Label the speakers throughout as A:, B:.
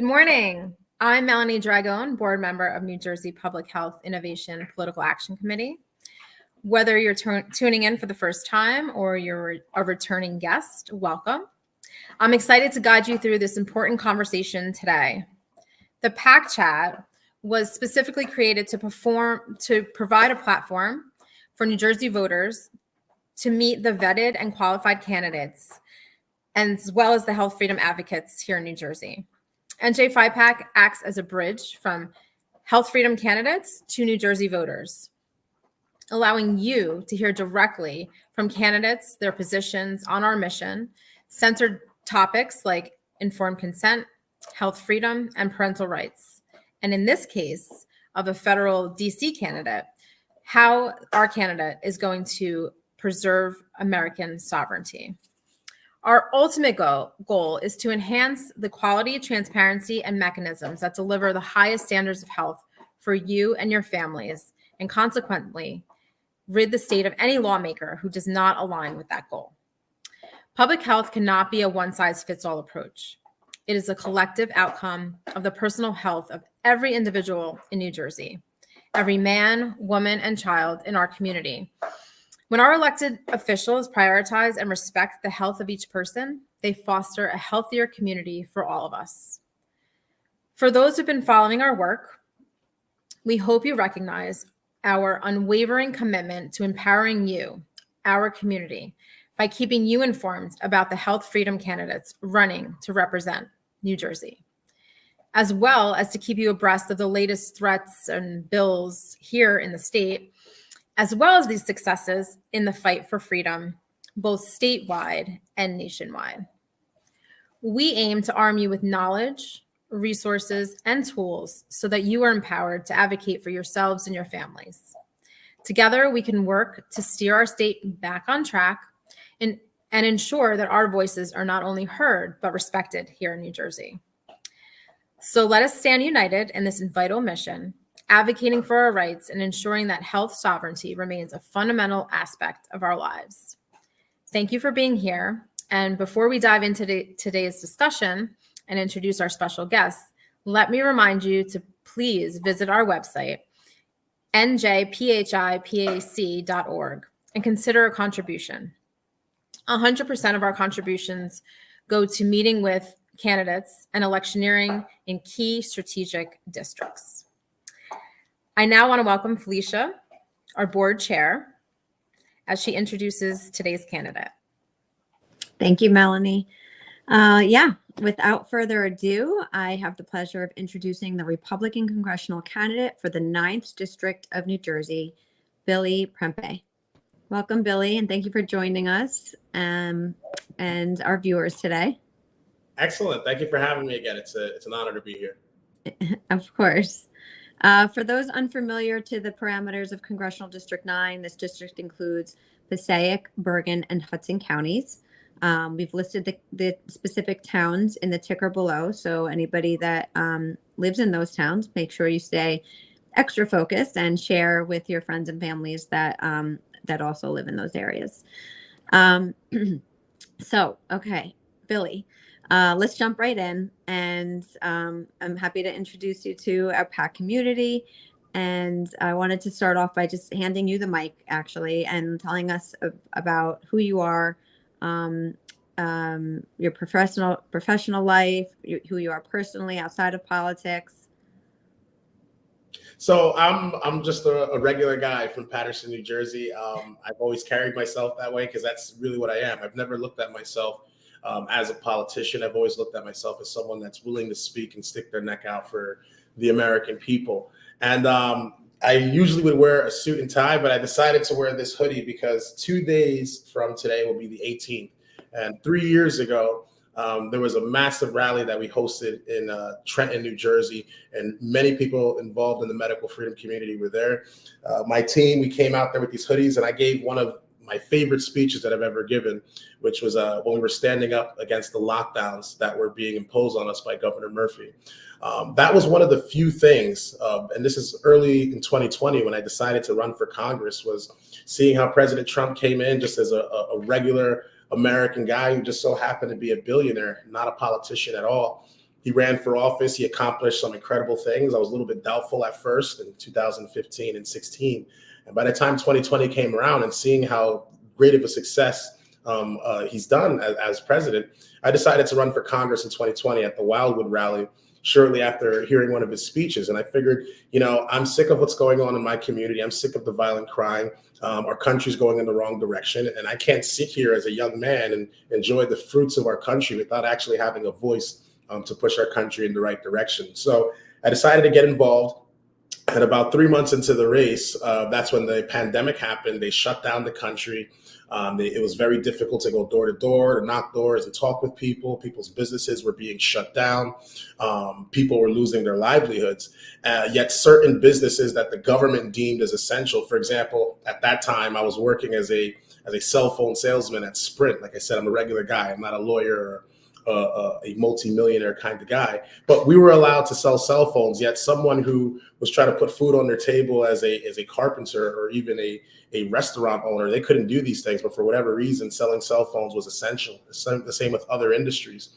A: Good morning. I'm Melanie Dragone, board member of New Jersey Public Health Innovation Political Action Committee. Whether you're tuning in for the first time or you're a returning guest, welcome. I'm excited to guide you through this important conversation today. The PAC chat was specifically created to provide a platform for New Jersey voters to meet the vetted and qualified candidates, as well as the health freedom advocates here in New Jersey. NJ5PAC acts as a bridge from health freedom candidates to New Jersey voters, allowing you to hear directly from candidates their positions on our mission, centered topics like informed consent, health freedom, and parental rights. And in this case of a federal DC candidate, how our candidate is going to preserve American sovereignty. Our ultimate goal is to enhance the quality, transparency, and mechanisms that deliver the highest standards of health for you and your families, and consequently, rid the state of any lawmaker who does not align with that goal. Public health cannot be a one-size-fits-all approach. It is a collective outcome of the personal health of every individual in New Jersey, every man, woman, and child in our community. When our elected officials prioritize and respect the health of each person, they foster a healthier community for all of us. For those who've been following our work, we hope you recognize our unwavering commitment to empowering you, our community, by keeping you informed about the health freedom candidates running to represent New Jersey, as well as to keep you abreast of the latest threats and bills here in the state, as well as these successes in the fight for freedom, both statewide and nationwide. We aim to arm you with knowledge, resources, and tools so that you are empowered to advocate for yourselves and your families. Together, we can work to steer our state back on track and ensure that our voices are not only heard, but respected here in New Jersey. So let us stand united in this vital mission, advocating for our rights and ensuring that health sovereignty remains a fundamental aspect of our lives. Thank you for being here. And before we dive into today's discussion and introduce our special guests, let me remind you to please visit our website, njphipac.org, and consider a contribution. 100% of our contributions go to meeting with candidates and electioneering in key strategic districts. I now want to welcome Felicia, our board chair, as she introduces today's candidate.
B: Thank you, Melanie. Without further ado, I have the pleasure of introducing the Republican congressional candidate for the 9th District of New Jersey, Billy Prempeh. Welcome, Billy, and thank you for joining us and our viewers today.
C: Excellent. Thank you for having me again. It's an honor to be here.
B: Of course. For those unfamiliar to the parameters of Congressional District 9, this district includes Passaic, Bergen, and Hudson counties. We've listed the specific towns in the ticker below, so anybody that lives in those towns, make sure you stay extra focused and share with your friends and families that also live in those areas. Okay, Billy. Let's jump right in, and I'm happy to introduce you to our PAC community. And I wanted to start off by just handing you the mic, actually, and telling us about who you are, your professional life, who you are personally outside of politics.
C: So I'm just a regular guy from Paterson, New Jersey. I've always carried myself that way because that's really what I am. I've never looked at myself as a politician. I've always looked at myself as someone that's willing to speak and stick their neck out for the American people. And I usually would wear a suit and tie, but I decided to wear this hoodie because 2 days from today will be the 18th. And 3 years ago, there was a massive rally that we hosted in Trenton, New Jersey, and many people involved in the medical freedom community were there. My team, we came out there with these hoodies, and I gave one of my favorite speeches that I've ever given, which was when we were standing up against the lockdowns that were being imposed on us by Governor Murphy. That was one of the few things, and this is early in 2020 when I decided to run for Congress, was seeing how President Trump came in just as a regular American guy who just so happened to be a billionaire, not a politician at all. He ran for office. He accomplished some incredible things. I was a little bit doubtful at first in 2015 and 16. And by the time 2020 came around and seeing how great of a success he's done as president, I decided to run for Congress in 2020 at the Wildwood rally shortly after hearing one of his speeches. And I figured, I'm sick of what's going on in my community. I'm sick of the violent crime. Our country's going in the wrong direction. And I can't sit here as a young man and enjoy the fruits of our country without actually having a voice to push our country in the right direction. So I decided to get involved. And about 3 months into the race, that's when the pandemic happened. They shut down the country. It was very difficult to go door to door, to knock doors and talk with people. People's businesses were being shut down. People were losing their livelihoods. Yet certain businesses that the government deemed as essential, for example, at that time, I was working as a cell phone salesman at Sprint. Like I said, I'm a regular guy. I'm not a lawyer or a multi-millionaire kind of guy, but we were allowed to sell cell phones. Yet someone who was trying to put food on their table as a carpenter or even a restaurant owner, they couldn't do these things. But for whatever reason, selling cell phones was essential. The same with other industries.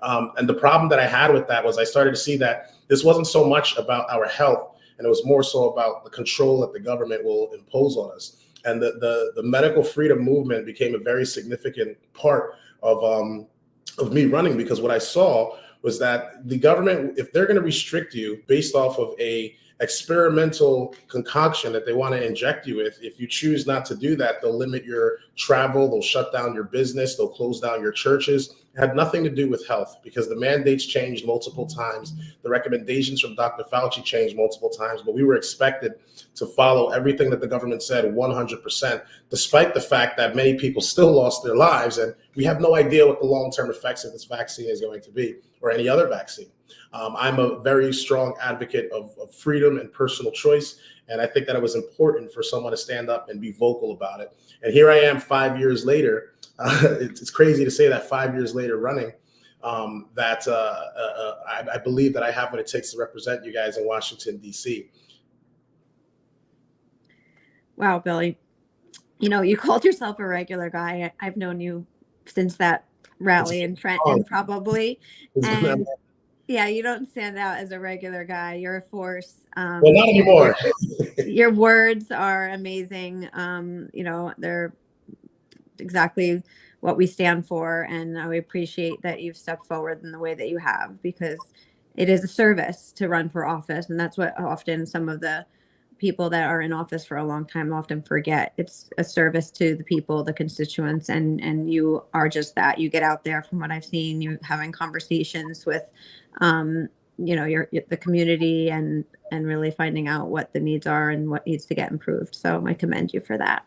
C: And the problem that I had with that was I started to see that this wasn't so much about our health, and it was more so about the control that the government will impose on us. And the medical freedom movement became a very significant part of me running, because what I saw was that the government, if they're going to restrict you based off of a experimental concoction that they want to inject you with, if you choose not to do that, they'll limit your travel, they'll shut down your business, they'll close down your churches. It had nothing to do with health, because the mandates changed multiple times. The recommendations from Dr. Fauci changed multiple times, but we were expected to follow everything that the government said 100%, despite the fact that many people still lost their lives. And we have no idea what the long-term effects of this vaccine is going to be, or any other vaccine. I'm a very strong advocate of freedom and personal choice. And I think that it was important for someone to stand up and be vocal about it. And here I am 5 years later. It's crazy to say that 5 years later running, I believe that I have what it takes to represent you guys in Washington, D.C.
B: Wow, Billy. You called yourself a regular guy. I've known you since that rally in Trenton, probably. And yeah, you don't stand out as a regular guy. You're a force.
C: Well, not anymore.
B: Your words are amazing. They're exactly what we stand for. And I appreciate that you've stepped forward in the way that you have, because it is a service to run for office. And that's what often some of the people that are in office for a long time often forget. It's a service to the people, the constituents, and you are just that. You get out there, from what I've seen, you having conversations with the community and really finding out what the needs are and what needs to get improved. So I commend you for that.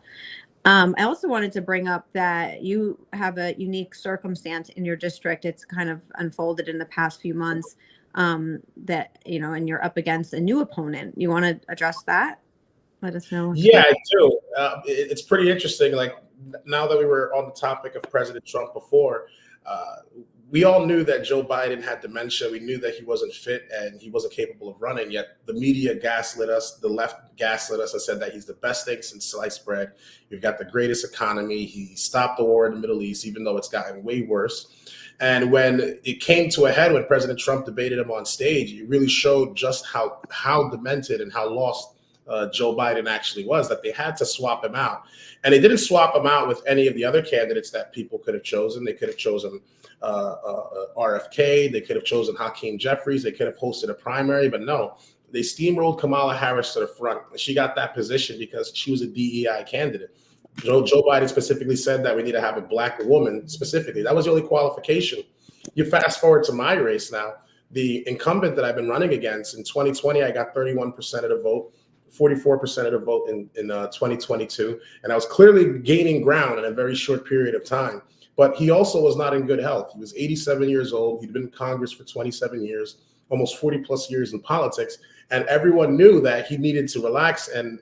B: I also wanted to bring up that you have a unique circumstance in your district. It's kind of unfolded in the past few months, and you're up against a new opponent. You want to address that? Let us know.
C: Yeah, I do. It's pretty interesting. Like, now that we were on the topic of President Trump before, we all knew that Joe Biden had dementia. We knew that he wasn't fit and he wasn't capable of running. Yet the media gaslit us. The left gaslit us and said that he's the best thing since sliced bread. We've got the greatest economy. He stopped the war in the Middle East, even though it's gotten way worse. And when it came to a head, when President Trump debated him on stage, it really showed just how demented and how lost Joe Biden actually was, that they had to swap him out. And they didn't swap him out with any of the other candidates that people could have chosen. They could have chosen RFK. They could have chosen Hakeem Jeffries. They could have hosted a primary, but no, they steamrolled Kamala Harris to the front. She got that position because she was a DEI candidate. Joe Biden specifically said that we need to have a Black woman specifically. That was the only qualification. You fast forward to my race now. The incumbent that I've been running against in 2020, I got 31% of the vote, 44% of the vote in 2022. And I was clearly gaining ground in a very short period of time. But he also was not in good health. He was 87 years old. He'd been in Congress for 27 years, almost 40 plus years in politics. And everyone knew that he needed to relax and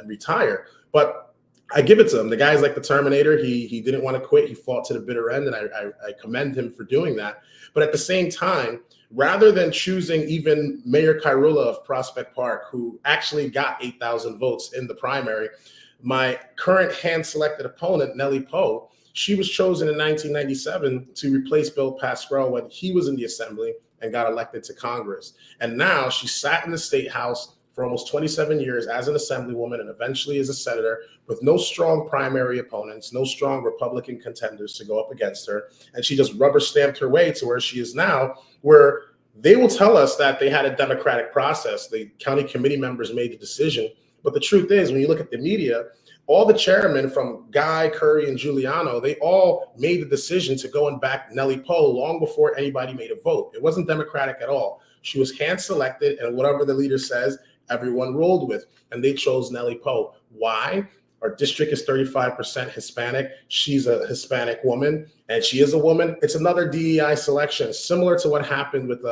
C: retire. But I give it to him. The guy's like the Terminator. He didn't want to quit. He fought to the bitter end, and I commend him for doing that. But at the same time, rather than choosing even Mayor Kairula of Prospect Park, who actually got 8,000 votes in the primary, my current hand-selected opponent, Nellie Poe, she was chosen in 1997 to replace Bill Pascrell when he was in the assembly. and got elected to Congress. And now she sat in the state house for almost 27 years as an assemblywoman and eventually as a senator with no strong primary opponents, no strong Republican contenders to go up against her. And she just rubber stamped her way to where she is now, where they will tell us that they had a democratic process. The county committee members made the decision. But the truth is, when you look at the media, all the chairmen from Guy, Curry, and Giuliano, they all made the decision to go and back Nellie Poe long before anybody made a vote. It wasn't democratic at all. She was hand-selected, and whatever the leader says, everyone rolled with, and they chose Nellie Poe. Why? Our district is 35% Hispanic. She's a Hispanic woman, and she is a woman. It's another DEI selection, similar to what happened with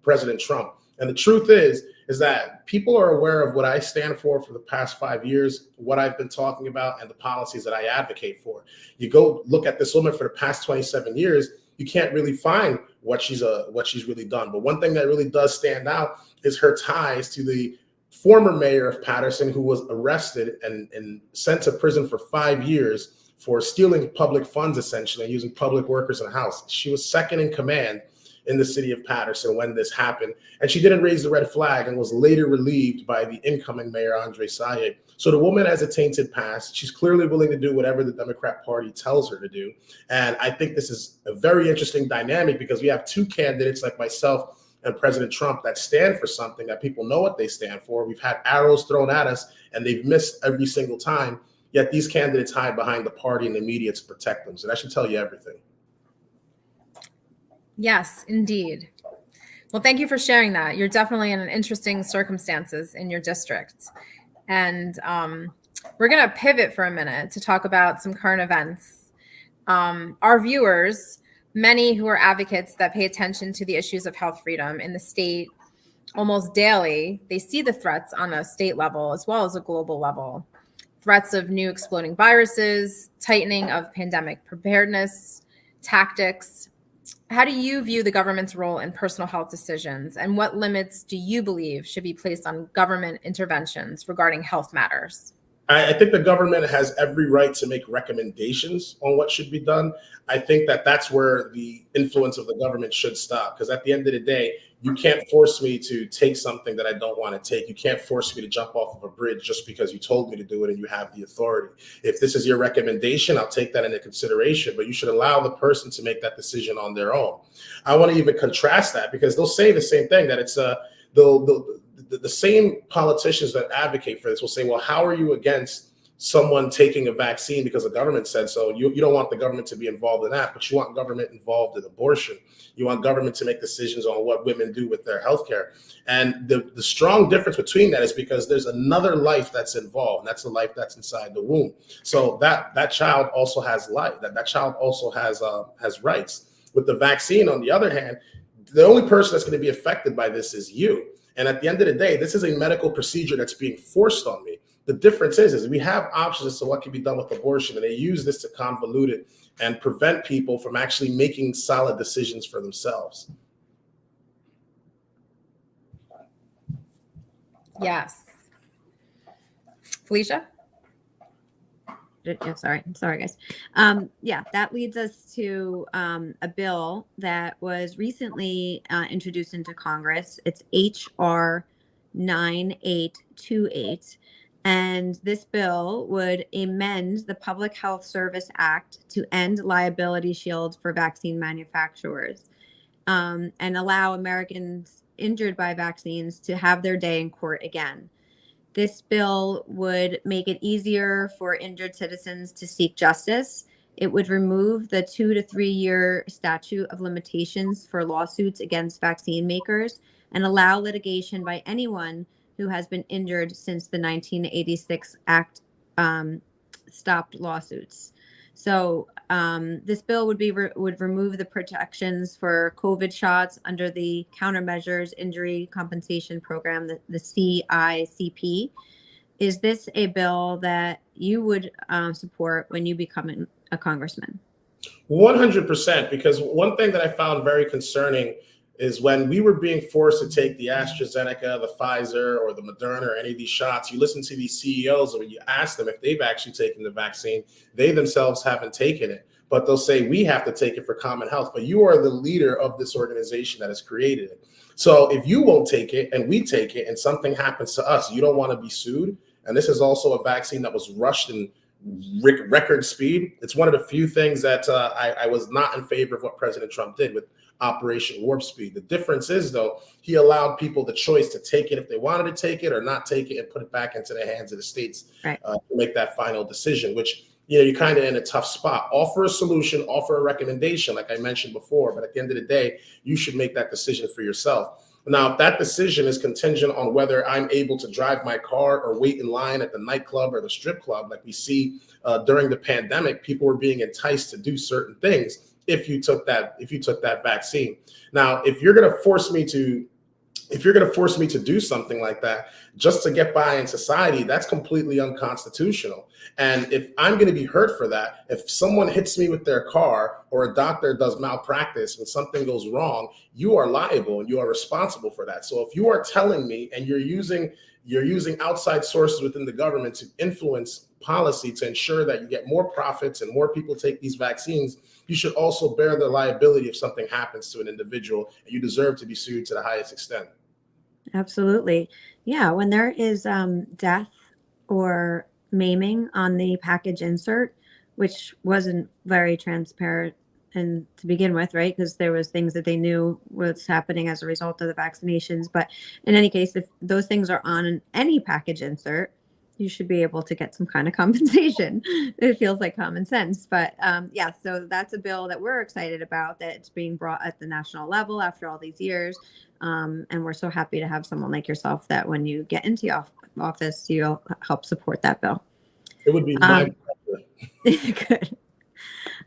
C: President Trump. And the truth is that people are aware of what I stand for the past 5 years, what I've been talking about, and the policies that I advocate for. You go look at this woman for the past 27 years, you can't really find what she's really done. But one thing that really does stand out is her ties to the former mayor of Paterson, who was arrested and sent to prison for 5 years for stealing public funds, essentially, and using public workers in the house. She was second in command in the city of Paterson when this happened. And she didn't raise the red flag and was later relieved by the incoming mayor, Andre Saye. So the woman has a tainted past. She's clearly willing to do whatever the Democrat Party tells her to do. And I think this is a very interesting dynamic because we have two candidates like myself and President Trump that stand for something that people know what they stand for. We've had arrows thrown at us and they've missed every single time. Yet these candidates hide behind the party and the media to protect them. So that should tell you everything. Yes,
A: indeed. Well, thank you for sharing that. You're definitely in interesting circumstances in your district. And we're going to pivot for a minute to talk about some current events. Our viewers, many who are advocates that pay attention to the issues of health freedom in the state almost daily, they see the threats on a state level as well as a global level. Threats of new exploding viruses, tightening of pandemic preparedness, tactics. How do you view the government's role in personal health decisions, and what limits do you believe should be placed on government interventions regarding health matters?
C: I think the government has every right to make recommendations on what should be done. I think that that's where the influence of the government should stop, because at the end of the day, you can't force me to take something that I don't want to take. You can't force me to jump off of a bridge just because you told me to do it and you have the authority. If this is your recommendation, I'll take that into consideration, but you should allow the person to make that decision on their own. I want to even contrast that because they'll say the same thing, that it's the same politicians that advocate for this will say, well, how are you against someone taking a vaccine because the government said so? You don't want the government to be involved in that, but you want government involved in abortion. You want government to make decisions on what women do with their health care. And the strong difference between that is because there's another life that's involved, and that's the life that's inside the womb. So that child also has life, that child also has rights. With the vaccine, on the other hand, the only person that's going to be affected by this is you. And at the end of the day, this is a medical procedure that's being forced on me. The difference is we have options as to what can be done with abortion, and they use this to convolute it and prevent people from actually making solid decisions for themselves.
A: Yes. Felicia?
B: Yeah, sorry, guys. Yeah, that leads us to a bill that was recently introduced into Congress. It's HR 9828. And this bill would amend the Public Health Service Act to end liability shields for vaccine manufacturers and allow Americans injured by vaccines to have their day in court again. This bill would make it easier for injured citizens to seek justice. It would remove the 2 to 3 year statute of limitations for lawsuits against vaccine makers and allow litigation by anyone who has been injured since the 1986 Act stopped lawsuits. So this bill would remove the protections for COVID shots under the Countermeasures Injury Compensation Program, the CICP. Is this a bill that you would support when you become a congressman?
C: 100%, because one thing that I found very concerning is when we were being forced to take the AstraZeneca, the Pfizer, or the Moderna, or any of these shots, you listen to these CEOs, and when you ask them if they've actually taken the vaccine, they themselves haven't taken it. but they'll say we have to take it for common health. But you are the leader of this organization that has created it. So if you won't take it and we take it and something happens to us, you don't want to be sued. And this is also a vaccine that was rushed in record speed. It's one of the few things that I was not in favor of what President Trump did with Operation Warp Speed. The difference is, though, he allowed people the choice to take it if they wanted to take it or not take it and put it back into the hands of the states to make that final decision, which, you're kind of in a tough spot. Offer a solution, offer a recommendation, like I mentioned before, but at the end of the day, you should make that decision for yourself. Now, if that decision is contingent on whether I'm able to drive my car or wait in line at the nightclub or the strip club, like we see during the pandemic, people were being enticed to do certain things if you took that vaccine. Now, if you're going to force me to do something like that just to get by in society, that's completely unconstitutional. And if I'm going to be hurt for that, if someone hits me with their car or a doctor does malpractice and something goes wrong, you are liable and you are responsible for that. So if you are telling me and you're using outside sources within the government to influence policy to ensure that you get more profits and more people take these vaccines, you should also bear the liability if something happens to an individual, and you deserve to be sued to the highest extent.
B: Absolutely. Yeah. When there is death or maiming on the package insert, which wasn't very transparent and to begin with, right? Because there was things that they knew was happening as a result of the vaccinations. But in any case, if those things are on any package insert, you should be able to get some kind of compensation. It feels like common sense. But yeah, so that's a bill that we're excited about, that it's being brought at the national level after all these years. And we're so happy to have someone like yourself that when you get into office, you'll help support that bill.
C: It would be my pleasure.
B: Good.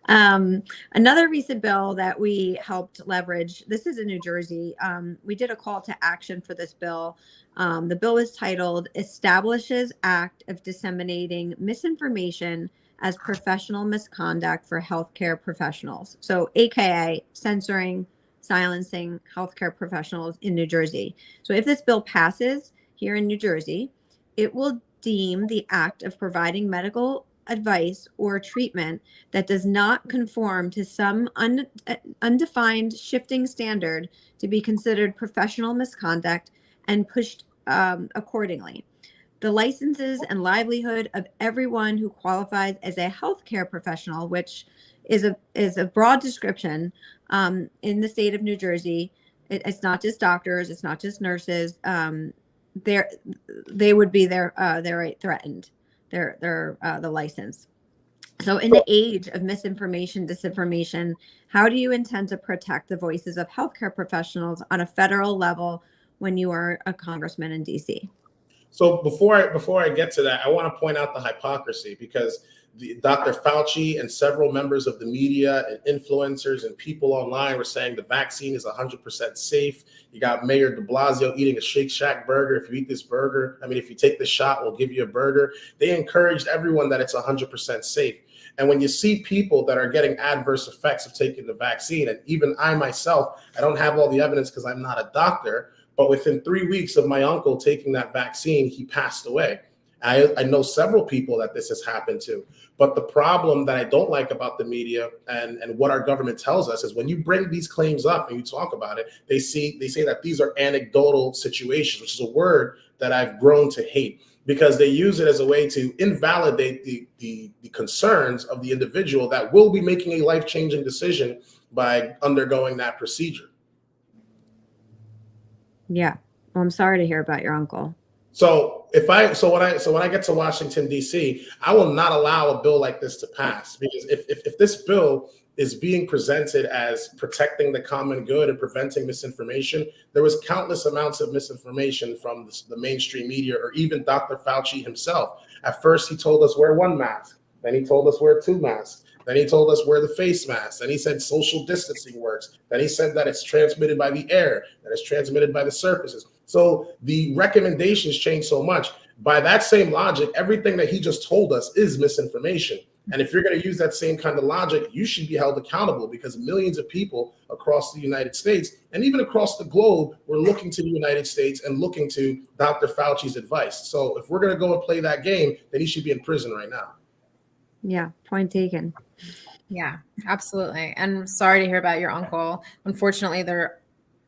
B: Another recent bill that we helped leverage, this is in New Jersey. We did a call to action for this bill. The bill is titled Establishes Act of Disseminating Misinformation as Professional Misconduct for Healthcare Professionals. So AKA censoring, silencing healthcare professionals in New Jersey. So if this bill passes here in New Jersey, it will deem the act of providing medical advice or treatment that does not conform to some undefined shifting standard to be considered professional misconduct and pushed accordingly. The licenses and livelihood of everyone who qualifies as a healthcare professional, which is a broad description in the state of New Jersey. It's not just doctors, it's not just nurses. They would be their right threatened. The license. So in the age of misinformation, disinformation, how do you intend to protect the voices of healthcare professionals on a federal level when you are a congressman in DC?
C: So before I get to that, I want to point out the hypocrisy, because Dr. Fauci and several members of the media and influencers and people online were saying the vaccine is 100% safe. You got Mayor de Blasio eating a Shake Shack burger. If you eat this burger, if you take this shot, we'll give you a burger. They encouraged everyone that it's 100% safe. And when you see people that are getting adverse effects of taking the vaccine, and even I myself, I don't have all the evidence because I'm not a doctor, but within 3 weeks of my uncle taking that vaccine, he passed away. I know several people that this has happened to. But the problem that I don't like about the media and what our government tells us is when you bring these claims up and you talk about it, they say that these are anecdotal situations, which is a word that I've grown to hate, because they use it as a way to invalidate the concerns of the individual that will be making a life-changing decision by undergoing that procedure.
B: Yeah. Well, I'm sorry to hear about your uncle.
C: So when I get to Washington, D.C., I will not allow a bill like this to pass, because if this bill is being presented as protecting the common good and preventing misinformation, there was countless amounts of misinformation from the mainstream media, or even Dr. Fauci himself. At first, he told us wear one mask. Then he told us wear two masks. Then he told us wear the face mask. Then he said social distancing works. Then he said that it's transmitted by the air, that it's transmitted by the surfaces. So the recommendations change so much. By that same logic, everything that he just told us is misinformation. And if you're going to use that same kind of logic, you should be held accountable, because millions of people across the United States and even across the globe were looking to the United States and looking to Dr. Fauci's advice. So if we're going to go and play that game, then he should be in prison right now.
B: Yeah, point taken.
A: Yeah, absolutely. And sorry to hear about your uncle. Unfortunately, there,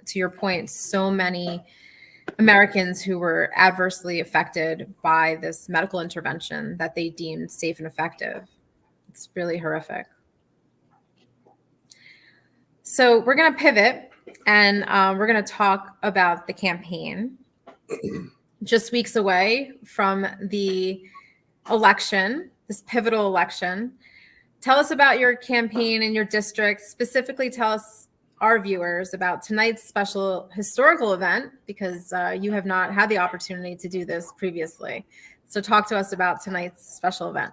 A: to your point, so many Americans who were adversely affected by this medical intervention that they deemed safe and effective. It's really horrific. So we're going to pivot and we're going to talk about the campaign. Just weeks away from the election, this pivotal election. Tell us about your campaign in your district. Specifically, tell us, our viewers, about tonight's special historical event, because you have not had the opportunity to do this previously. So talk to us about tonight's special event.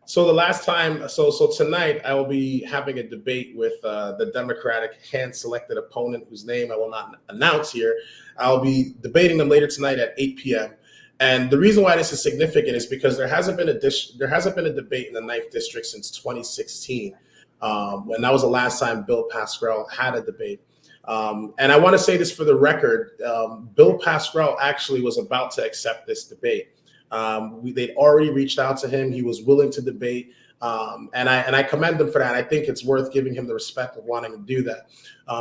C: So the last time, so tonight I will be having a debate with the Democratic hand-selected opponent, whose name I will not announce here. I'll be debating them later tonight at 8 p.m. And the reason why this is significant is because there hasn't been a debate in the 9th District since 2016, when that was the last time Bill Pascrell had a debate. And I want to say this for the record: Bill Pascrell actually was about to accept this debate. They'd already reached out to him. He was willing to debate. And I commend him for that. I think it's worth giving him the respect of wanting to do that.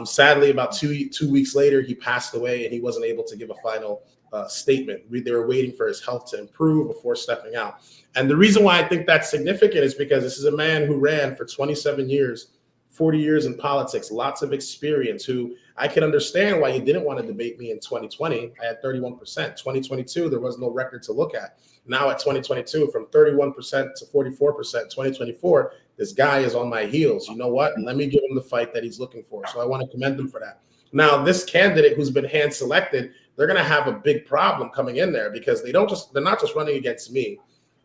C: Sadly, about two weeks later, he passed away and he wasn't able to give a final statement. They were waiting for his health to improve before stepping out. And the reason why I think that's significant is because this is a man who ran for 27 years, 40 years in politics, lots of experience, who I can understand why you didn't want to debate me in 2020. I had 31%. 2022, there was no record to look at. Now at 2022, from 31% to 44%, 2024, this guy is on my heels. You know what? Let me give him the fight that he's looking for. So I want to commend him for that. Now, this candidate who's been hand selected, they're going to have a big problem coming in there, because they're not just running against me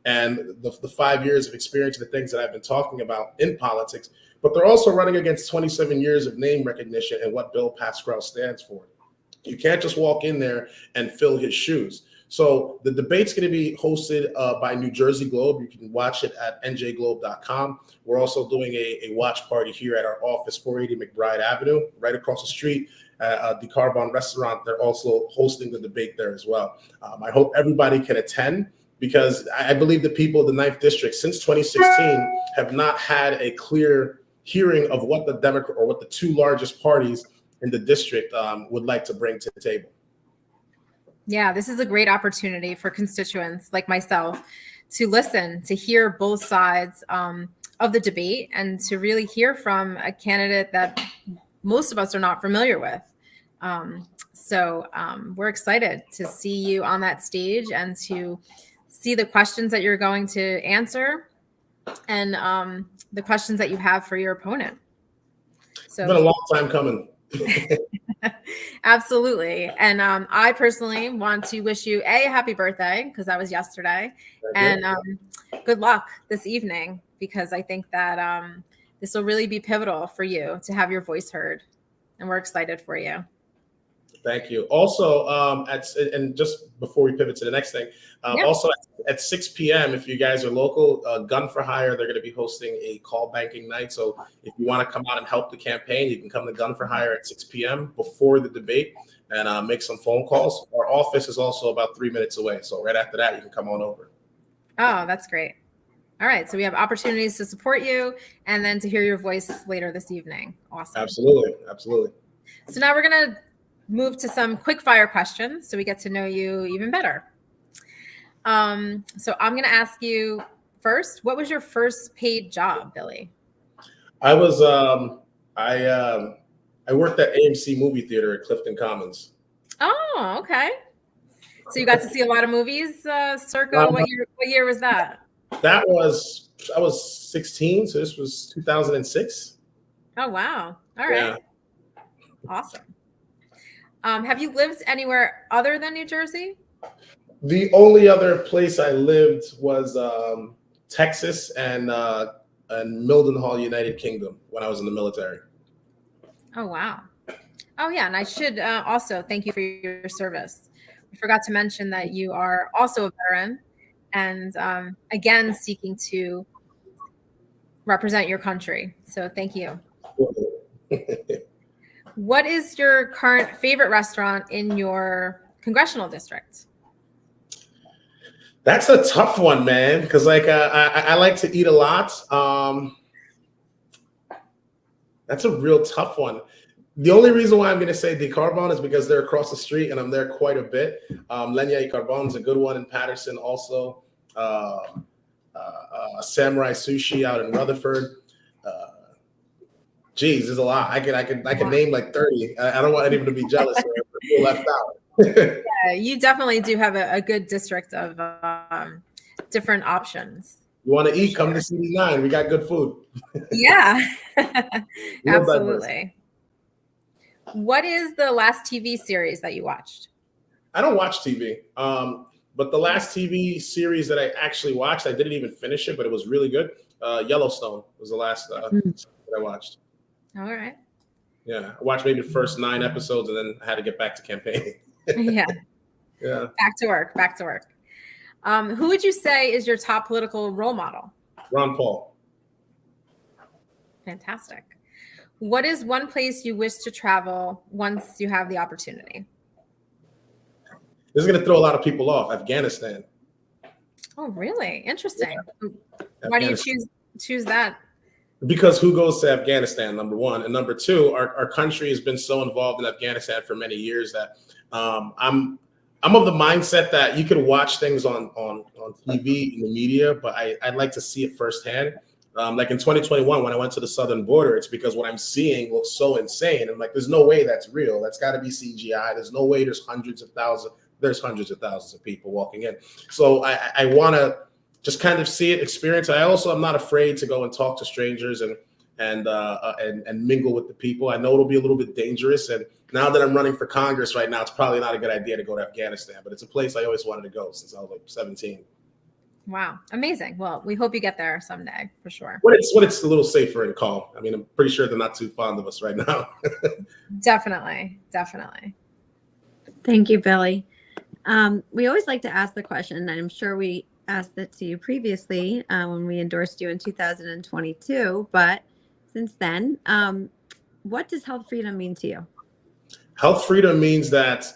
C: and the 5 years of experience, the things that I've been talking about in politics, but they're also running against 27 years of name recognition and what Bill Pascrell stands for. You can't just walk in there and fill his shoes. So the debate's going to be hosted by New Jersey Globe. You can watch it at njglobe.com. We're also doing a watch party here at our office, 480 McBride Avenue, right across the street at the Carbon Restaurant. They're also hosting the debate there as well. I hope everybody can attend, because I believe the people of the 9th District since 2016 have not had a clear hearing of what the Democrat or what the two largest parties in the district would like to bring to the table.
A: Yeah, this is a great opportunity for constituents like myself to listen, to hear both sides of the debate, and to really hear from a candidate that most of us are not familiar with. So we're excited to see you on that stage and to see the questions that you're going to answer, and the questions that you have for your opponent. So
C: it's been a long time coming.
A: Absolutely. And I personally want to wish you a happy birthday, because that was yesterday, and good luck this evening, because I think that this will really be pivotal for you to have your voice heard, and we're excited for you.
C: Thank you. Also, and just before we pivot to the next thing, also at 6 p.m., if you guys are local, Gun for Hire, they're going to be hosting a call banking night. So if you want to come out and help the campaign, you can come to Gun for Hire at 6 p.m. before the debate and make some phone calls. Our office is also about 3 minutes away. So right after that, you can come on over.
A: Oh, that's great. All right. So we have opportunities to support you and then to hear your voice later this evening. Awesome.
C: Absolutely. Absolutely.
A: So now we're going to move to some quick fire questions so we get to know you even better. So I'm going to ask you first, what was your first paid job, Billy?
C: I was I worked at AMC movie theater at Clifton Commons.
A: Oh, okay. So you got to see a lot of movies, circa what year was that? I
C: was 16, so this was 2006.
A: Oh, wow. All right.
C: Yeah.
A: Awesome. Have you lived anywhere other than New Jersey?
C: The only other place I lived was Texas and Mildenhall, United Kingdom, when I was in the military.
A: Oh, wow. Oh, yeah. And I should also thank you for your service. I forgot to mention that you are also a veteran and, again, seeking to represent your country. So thank you. What is your current favorite restaurant in your congressional district?
C: That's a tough one, man, because I like to eat a lot. That's a real tough one. The only reason why I'm going to say De Carbon is because they're across the street and I'm there quite a bit. Lenya y Carbon is a good one in Patterson also. Samurai Sushi out in Rutherford. Geez, there's a lot. I could name like 30. I don't want anyone to be jealous or feel left out.
A: Yeah, you definitely do have a good district of different options.
C: You want to eat? Come to CD9. We got good food.
A: Yeah, absolutely. What is the last TV series that you watched?
C: I don't watch TV. But the last TV series that I actually watched, I didn't even finish it, but it was really good. Yellowstone was the last that I watched.
A: All right.
C: Yeah, I watched maybe the first 9 episodes and then I had to get back to campaigning.
A: Yeah.
C: Yeah.
A: Back to work. Who would you say is your top political role model?
C: Ron Paul.
A: Fantastic. What is one place you wish to travel once you have the opportunity?
C: This is going to throw a lot of people off. Afghanistan.
A: Oh, really? Interesting. Yeah. Why do you choose that?
C: Because who goes to Afghanistan, number one. And number two, our country has been so involved in Afghanistan for many years that I'm of the mindset that you can watch things on TV in the media, but I'd like to see it firsthand. Like in 2021, when I went to the southern border, it's because what I'm seeing looks so insane. I'm like, there's no way that's real. That's got to be CGI. There's no way there's hundreds of thousands of people walking in. So I want to just kind of see it, experience. I also am not afraid to go and talk to strangers and mingle with the people. I know it'll be a little bit dangerous. And now that I'm running for Congress right now, it's probably not a good idea to go to Afghanistan, but it's a place I always wanted to go since I was like 17.
A: Wow. Amazing. Well, we hope you get there someday for sure.
C: When it's a little safer and calm. I mean, I'm pretty sure they're not too fond of us right now.
A: Definitely.
B: Thank you, Billy. We always like to ask the question, and I'm sure we asked it to you previously when we endorsed you in 2022, but since then, what does health freedom mean to you?
C: Health freedom means that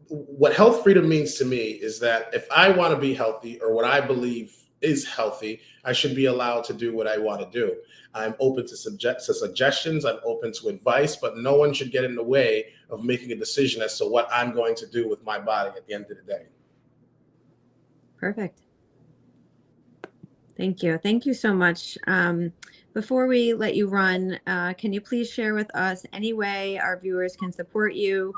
C: what health freedom means to me is that if I want to be healthy or what I believe is healthy, I should be allowed to do what I want to do. I'm open to suggestions. I'm open to advice, but no one should get in the way of making a decision as to what I'm going to do with my body at the end of the day.
B: Perfect. Thank you. Thank you so much. Before we let you run, can you please share with us any way our viewers can support you?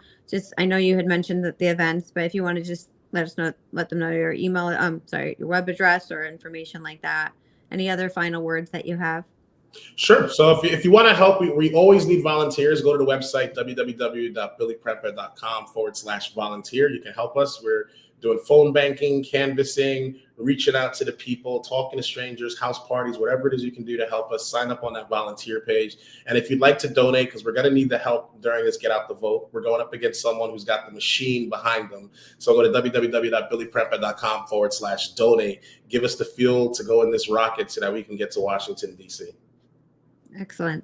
B: I know you had mentioned that the events, but if you want to just let them know your email, your web address or information like that. Any other final words that you have?
C: Sure. So if you want to help, we always need volunteers. Go to the website, www.billyprempeh.com/volunteer. You can help us. We're doing phone banking, canvassing, reaching out to the people, talking to strangers, house parties, whatever it is you can do to help us. Sign up on that volunteer page. And if you'd like to donate, because we're going to need the help during this Get Out the Vote, we're going up against someone who's got the machine behind them. So go to www.billyprempeh.com/donate. Give us the fuel to go in this rocket so that we can get to Washington, D.C.
B: Excellent.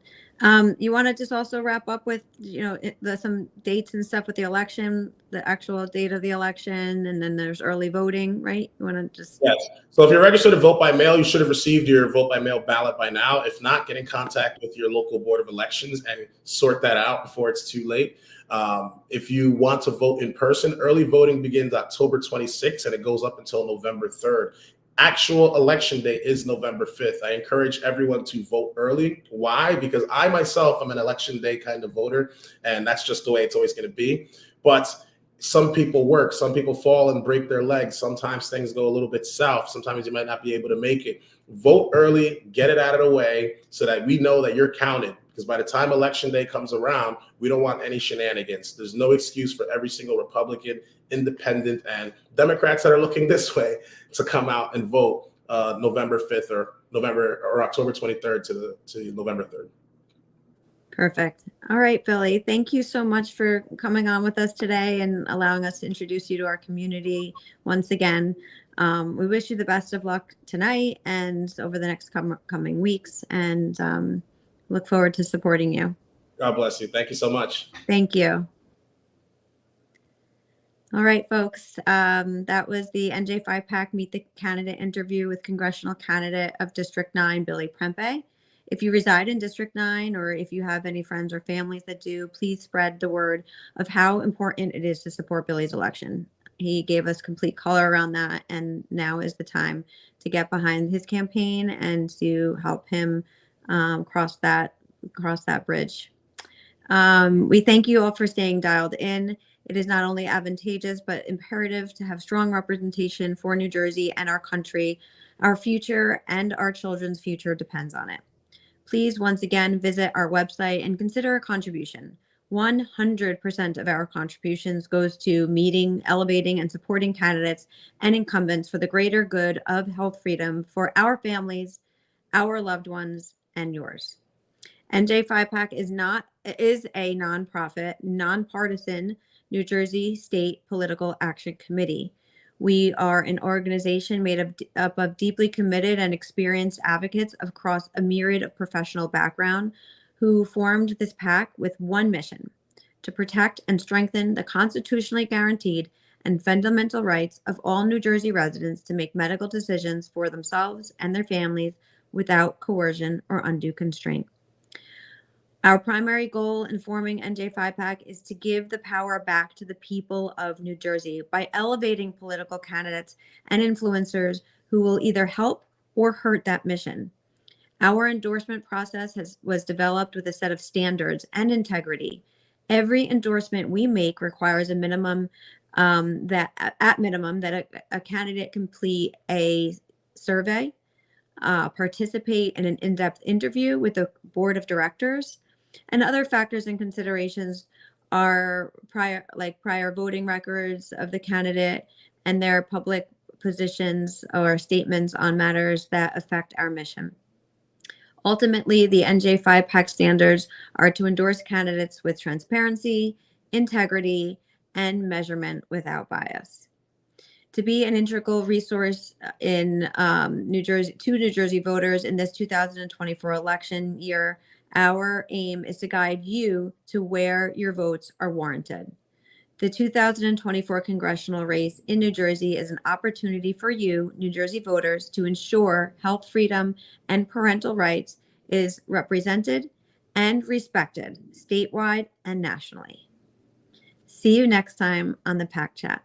B: You want to just also wrap up with, some dates and stuff with the election, the actual date of the election, and then there's early voting, right? You want to just...
C: Yes. So if you're registered to vote by mail, you should have received your vote by mail ballot by now. If not, get in contact with your local board of elections and sort that out before it's too late. If you want to vote in person, early voting begins October 26th and it goes up until November 3rd. Actual election day is November 5th. I encourage everyone to vote early. Why? Because I myself am an election day kind of voter, and that's just the way it's always going to be. But some people work, some people fall and break their legs. Sometimes things go a little bit south. Sometimes you might not be able to make it. Vote early, get it out of the way so that we know that you're counted. Because by the time election day comes around, we don't want any shenanigans. There's no excuse for every single Republican, independent, and Democrats that are looking this way to come out and vote November 5th or October 23rd to November 3rd.
B: Perfect. All right, Billy, thank you so much for coming on with us today and allowing us to introduce you to our community once again. We wish you the best of luck tonight and over the next coming weeks, and look forward to supporting you.
C: God bless you. Thank you so much.
B: Thank you. All right, folks. That was the NJ5 PAC Meet the Candidate interview with Congressional Candidate of District 9, Billy Prempeh. If you reside in District 9, or if you have any friends or families that do, please spread the word of how important it is to support Billy's election. He gave us complete color around that, and now is the time to get behind his campaign and to help him cross that bridge. We thank you all for staying dialed in. It is not only advantageous, but imperative to have strong representation for New Jersey and our country. Our future and our children's future depends on it. Please, once again, visit our website and consider a contribution. 100% of our contributions goes to meeting, elevating, and supporting candidates and incumbents for the greater good of health freedom for our families, our loved ones, and yours. NJ5 PAC is a nonprofit, nonpartisan New Jersey State Political Action Committee. We are an organization made up of deeply committed and experienced advocates across a myriad of professional background who formed this PAC with one mission: to protect and strengthen the constitutionally guaranteed and fundamental rights of all New Jersey residents to make medical decisions for themselves and their families without coercion or undue constraint. Our primary goal in forming NJ5 PAC is to give the power back to the people of New Jersey by elevating political candidates and influencers who will either help or hurt that mission. Our endorsement process was developed with a set of standards and integrity. Every endorsement we make requires a minimum that a candidate complete a survey, participate in an in-depth interview with the board of directors, and other factors and considerations are prior voting records of the candidate and their public positions or statements on matters that affect our mission. Ultimately, the NJ5 PAC standards are to endorse candidates with transparency, integrity, and measurement without bias. To be an integral resource in New Jersey voters in this 2024 election year, our aim is to guide you to where your votes are warranted. The 2024 congressional race in New Jersey is an opportunity for you, New Jersey voters, to ensure health freedom and parental rights is represented and respected statewide and nationally. See you next time on the PAC Chat.